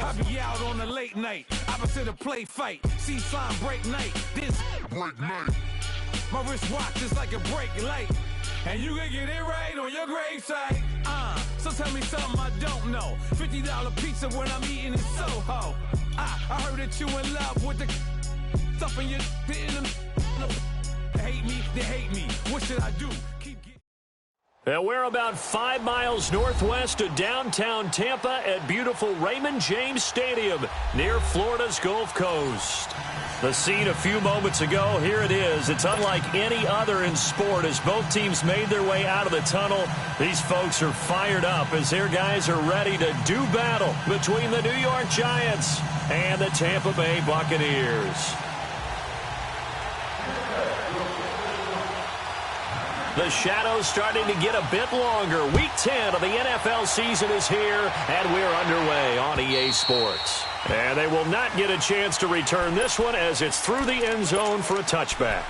I be out on a late night, opposite a play fight. See sign break night, this break night. My wristwatch is like a brake light, and you can get it right on your gravesite. So tell me something I don't know. $50 pizza when I'm eating in Soho. I heard that you in love with the stuff in your hate me, they hate me. What should I do? And we're about 5 miles northwest of downtown Tampa at beautiful Raymond James Stadium near Florida's Gulf Coast. The scene a few moments ago, here it is. It's unlike any other in sport as both teams made their way out of the tunnel. These folks are fired up as their guys are ready to do battle between the New York Giants and the Tampa Bay Buccaneers. The shadow's starting to get a bit longer. Week 10 of the NFL season is here, and we're underway on EA Sports. And they will not get a chance to return this one as it's through the end zone for a touchback.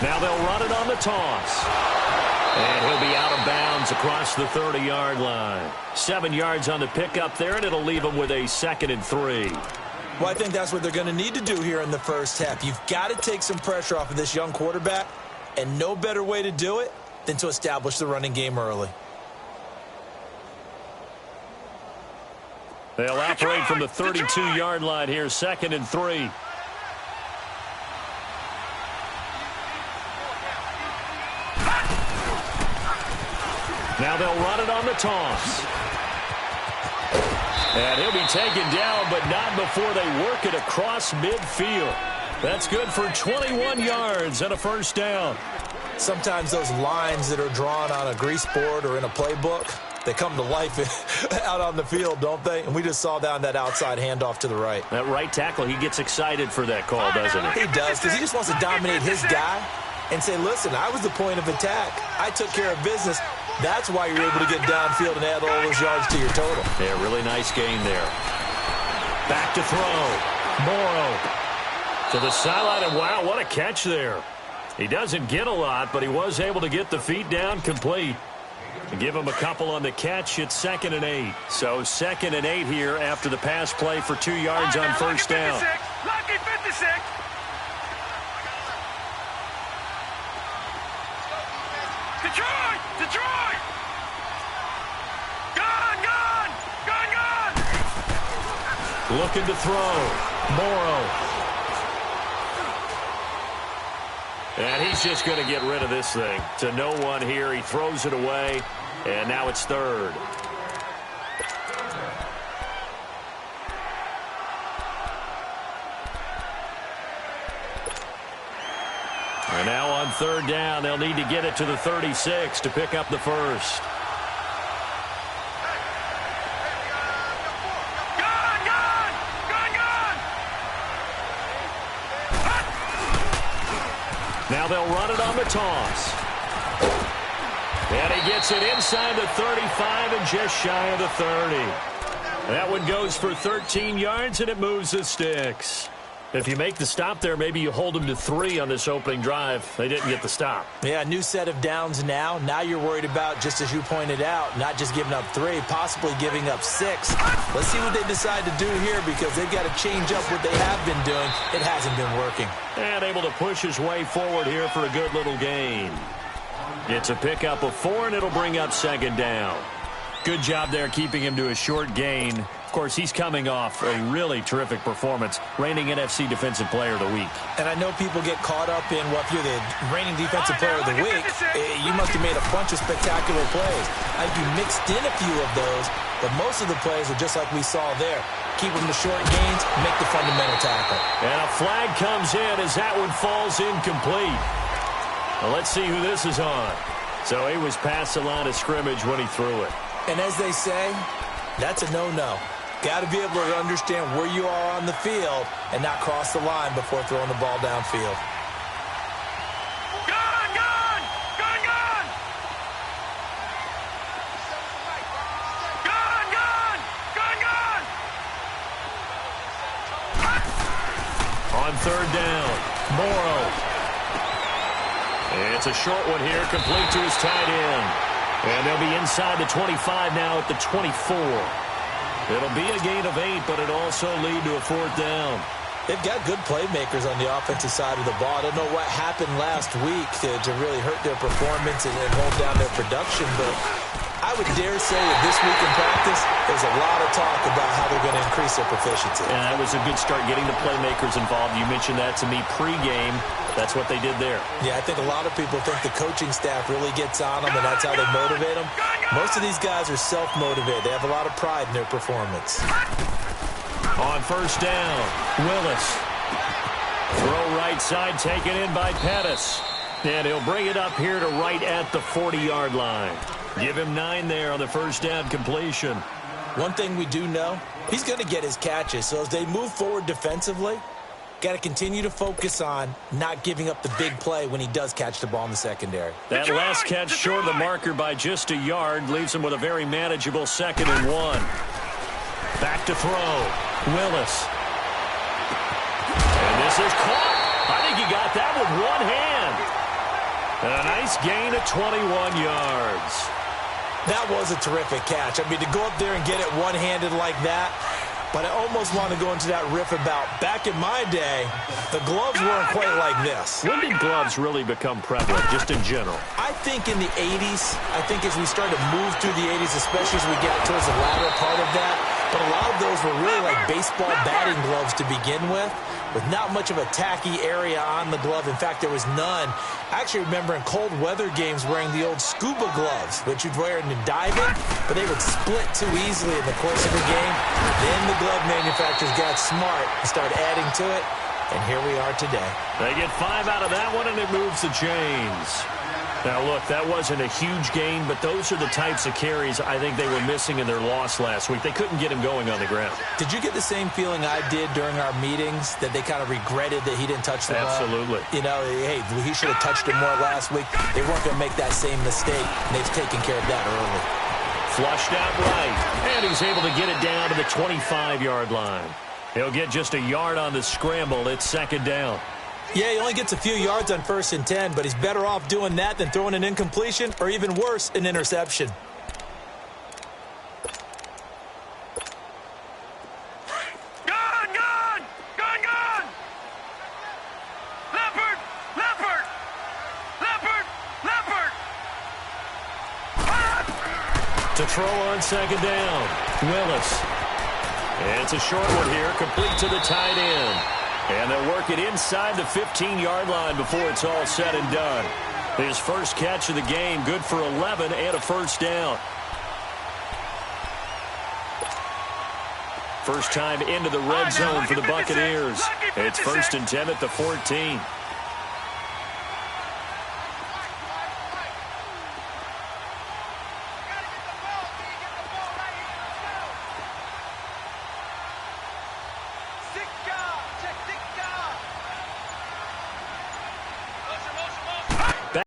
Now they'll run it on the toss. And he'll be out of bounds across the 30-yard line. 7 yards on the pickup there, and it'll leave him with a 2nd and 3. Well, I think that's what they're going to need to do here in the first half. You've got to take some pressure off of this young quarterback, and no better way to do it than to establish the running game early. They'll operate from the 32-yard line here, 2nd and 3. Now they'll run it on the toss. And he'll be taken down, but not before they work it across midfield. That's good for 21 yards and a first down. Sometimes those lines that are drawn on a grease board or in a playbook, they come to life out on the field, don't they? And we just saw that on that outside handoff to the right. That right tackle, he gets excited for that call, doesn't he? He does, because he just wants to dominate his guy and say, listen, I was the point of attack. I took care of business. That's why you're able to get downfield and add all those yards to your total. Yeah, really nice gain there. Back to throw. Morrow to the sideline, and wow, what a catch there. He doesn't get a lot, but he was able to get the feet down complete. Give him a couple on the catch. It's 2nd and 8. So 2nd and 8 here after the pass play for 2 yards on first down. Lucky 56. Detroit! Detroit! Gone! Looking to throw. Morrow. And he's just going to get rid of this thing. To no one here. He throws it away. And now it's 3rd. And now on 3rd down, they'll need to get it to the 36 to pick up the first. Now they'll run it on the toss. And he gets it inside the 35 and just shy of the 30. That one goes for 13 yards, and it moves the sticks. If you make the stop there, maybe you hold them to 3 on this opening drive. They didn't get the stop. Yeah, new set of downs now. Now you're worried about, just as you pointed out, not just giving up 3, possibly giving up 6. Let's see what they decide to do here, because they've got to change up what they have been doing. It hasn't been working. And able to push his way forward here for a good little gain. It's a pickup of 4, and it'll bring up 2nd down. Good job there keeping him to a short gain. Of course, he's coming off a really terrific performance, reigning NFC Defensive Player of the Week. And I know people get caught up in, well, if you're the reigning Defensive Player of the Week, you must have made a bunch of spectacular plays. I think you mixed in a few of those, but most of the plays are just like we saw there. Keep them to short gains, make the fundamental tackle. And a flag comes in as that one falls incomplete. Well, let's see who this is on. So he was past the line of scrimmage when he threw it. And as they say, that's a no-no. Got to be able to understand where you are on the field and not cross the line before throwing the ball downfield. On third down, Morrow. It's a short one here, complete to his tight end. And they'll be inside the 25 now at the 24. It'll be a gain of 8, but it'll also lead to a fourth down. They've got good playmakers on the offensive side of the ball. I don't know what happened last week to really hurt their performance and hold down their production, but I would dare say that this week in practice, there's a lot of talk about how they're going to increase their proficiency. And that was a good start, getting the playmakers involved. You mentioned that to me pregame. That's what they did there. Yeah, I think a lot of people think the coaching staff really gets on them, and that's how they motivate them. Most of these guys are self-motivated. They have a lot of pride in their performance. On first down, Willis. Throw right side, taken in by Pettis. And he'll bring it up here to right at the 40-yard line. Give him 9 there on the first down completion. One thing we do know, he's going to get his catches. So as they move forward defensively, got to continue to focus on not giving up the big play when he does catch the ball in the secondary. That last catch short of the marker by just a yard leaves him with a very manageable 2nd and 1. Back to throw. Willis. And this is caught. I think he got that with one hand. And a nice gain of 21 yards. That was a terrific catch. I mean, to go up there and get it one-handed like that, but I almost want to go into that riff about back in my day, the gloves weren't quite like this. When did gloves really become prevalent, just in general? I think in the 80s. I think as we started to move through the 80s, especially as we got towards the latter part of that, but a lot of those were really like baseball batting gloves to begin with not much of a tacky area on the glove. In fact, there was none. I actually remember in cold weather games wearing the old scuba gloves, which you'd wear in diving, but they would split too easily in the course of a game. Then the glove manufacturers got smart and started adding to it, and here we are today. They get 5 out of that one, and it moves the chains. Now, look, that wasn't a huge gain, but those are the types of carries I think they were missing in their loss last week. They couldn't get him going on the ground. Did you get the same feeling I did during our meetings, that they kind of regretted that he didn't touch the ball? Absolutely. You know, hey, he should have touched it more last week. They weren't going to make that same mistake, and they've taken care of that early. Flushed out right, and he's able to get it down to the 25-yard line. He'll get just a yard on the scramble. It's 2nd down. Yeah, he only gets a few yards on 1st and 10, but he's better off doing that than throwing an incompletion or, even worse, an interception. Gone! Leopard! To throw on 2nd down, Willis. And it's a short one here, complete to the tight end. And they'll work it inside the 15-yard line before it's all said and done. His first catch of the game, good for 11 and a first down. First time into the red zone for the Buccaneers. It's 1st and 10 at the 14.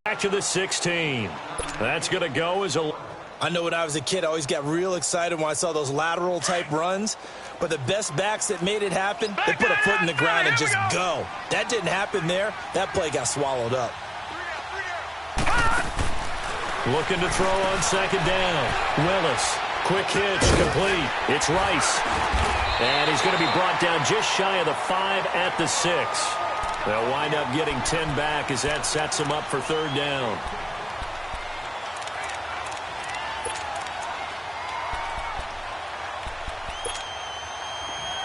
Back to the 16. That's going to go as a... I know when I was a kid, I always got real excited when I saw those lateral-type runs. But the best backs that made it happen, they put a foot in the ground and just go. That didn't happen there. That play got swallowed up. Looking to throw on 2nd down. Willis. Quick hitch, complete. It's Rice. And he's going to be brought down just shy of the 5 at the 6. They'll wind up getting 10 back as that sets them up for 3rd down.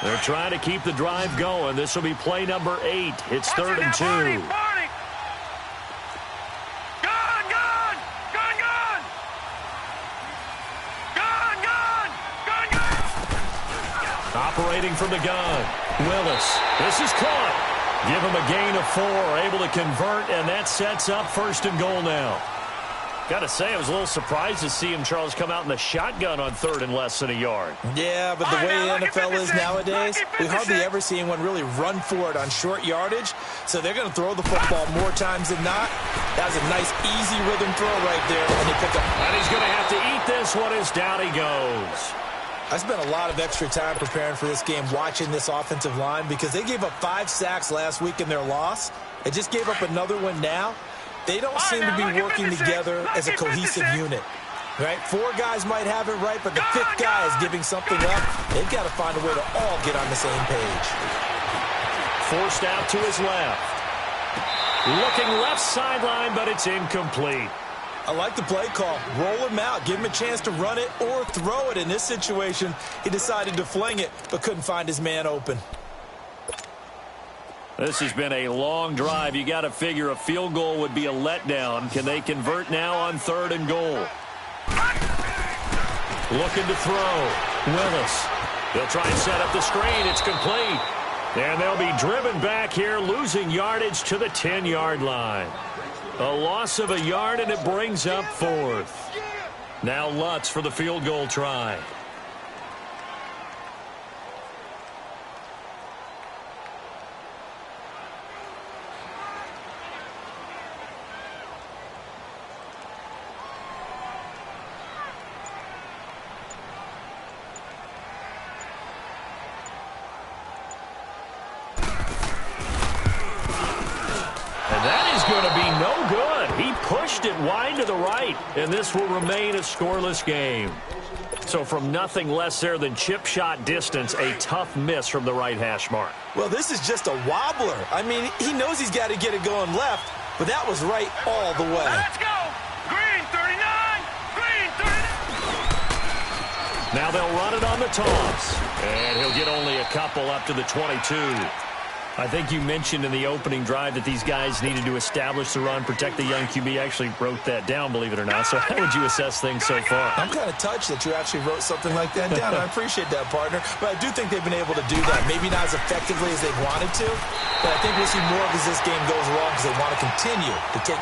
They're trying to keep the drive going. This will be play number 8. It's 3rd and 2. Operating from the gun. Willis. This is caught. Give him a gain of 4, able to convert, and that sets up 1st and goal now. Got to say, I was a little surprised to see him, Charles, come out in the shotgun on third and less than a yard. Yeah, but the way the NFL is nowadays, we hardly ever see anyone really run for it on short yardage. So they're going to throw the football more times than not. That was a nice, easy rhythm throw right there, and they pick up. And he's going to have to eat this one as down he goes. I spent a lot of extra time preparing for this game, watching this offensive line, because they gave up 5 sacks last week in their loss. They just gave up another one now. They don't seem to be working together as a cohesive unit. Right? 4 guys might have it right, but the 5th guy is giving something up. They've got to find a way to all get on the same page. Forced out to his left. Looking left sideline, but it's incomplete. I like the play call. Roll him out. Give him a chance to run it or throw it. In this situation, he decided to fling it, but couldn't find his man open. This has been a long drive. You got to figure a field goal would be a letdown. Can they convert now on 3rd and goal? Looking to throw. Willis. They'll try and set up the screen. It's complete. And they'll be driven back here, losing yardage to the 10-yard line. A loss of a yard, and it brings up 4th. Now Lutz for the field goal try. Going to be no good. He pushed it wide to the right, and this will remain a scoreless game. So from nothing less there than chip shot distance, a tough miss from the right hash mark. Well, this is just a wobbler. I mean, he knows he's got to get it going left, but that was right all the way. Let's go. Green 39. Green 39. Now they'll run it on the toss, and he'll get only a couple up to the 22. I think you mentioned in the opening drive that these guys needed to establish the run, protect the young QB. I actually wrote that down, believe it or not. So how would you assess things so far? I'm kind of touched that you actually wrote something like that down. I appreciate that, partner. But I do think they've been able to do that. Maybe not as effectively as they wanted to, but I think we'll see more as this game goes along because they want to continue to take